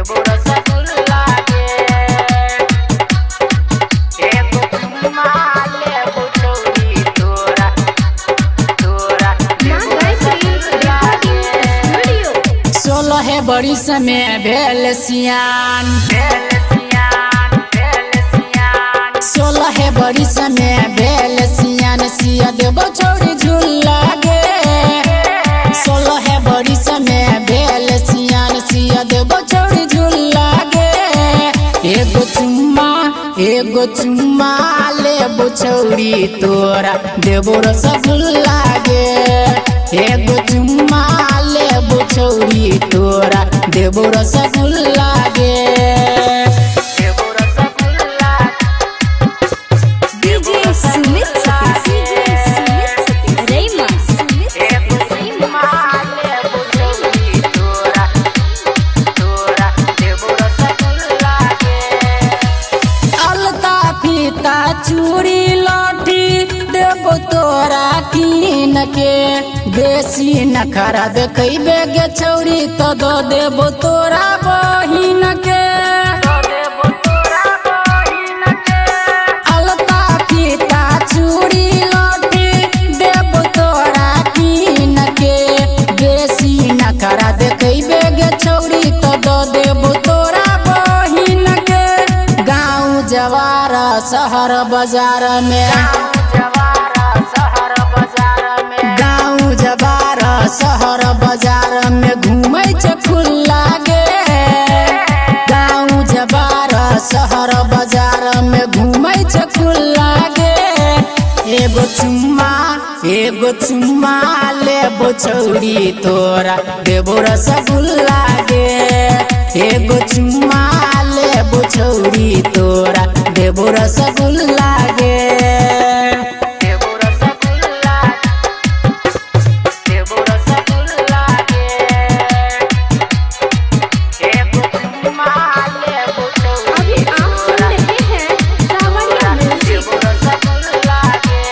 देबो रसगुल्ला गे एगो चुम्मा लेबो छौरी तोरा तोरा देबो रसगुल्ला गे 16 बड़ी समय भेल सियान 16 बड़ी समय भेल सियान सिया देबो छौरी झूला गे 16 बड़ी समय भेल सियान सिया देबो छौरी झूला गे एगो चुम्मा लेबो छौरी तोरा देबो रसगुल्ला गे एगो चुम्मा लेबो छौरी तोरा देबो रसगुल्ला गे चूड़ी लौटी देबो तोरा कीन के बेसी नखरा देखैबे गे छौरी तो दो देबो तोरा बहिन के अलता फीता चूड़ी लौटी देबो तोरा कीन के बेसी नखरा देखैबे गे छौरी तो दो देबो तोरा बहिन के गाँव जवार शहर बाजार में गाँव जवार शहर बाजार में घूमै छै खुल्ला गे गाँव जवार शहर बाजार में घूमै छै खुल्ला गे एगो चुम्मा लेबो छौरी तोरा देबो रसगुल्ला गे एगो चुम्मा लेबो छौरी तोरा देबो रसगुल्ला गे देबो रसगुल्ला गे एगो चुम्मा लेबो छौरी तोरा देबो रसगुल्ला गे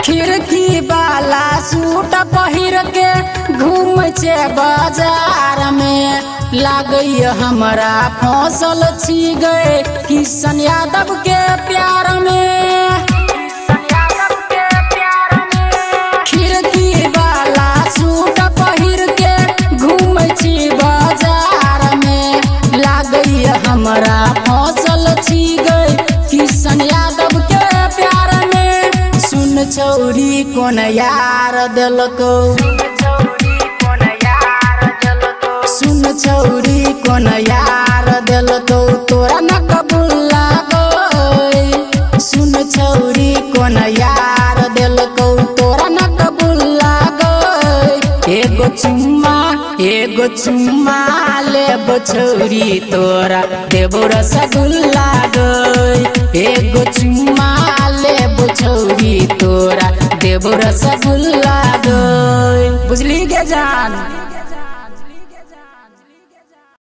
खिड़की वाला सूट पहिर के घूमै छै बाजार में लागैय हमरा फसल छी गए किशन यादव के प्यार में खिड़की वाला सूट पहिर के घूमै छी बाजार में लागैय हमरा फसल छी गए किशन यादव के प्यार में सुन छौरी कोन यार देलको सुन छौरी कोन यार देलको तोरा न कबूल लागो सुन छौरी कोन यार देलको तोरा न कबूल लागो एगो चुम्मा लेबो छौरी तोरा देबो रसगुल्ला गे एगो चुम्मा लेबो छौरी तोरा देबो रसगुल्ला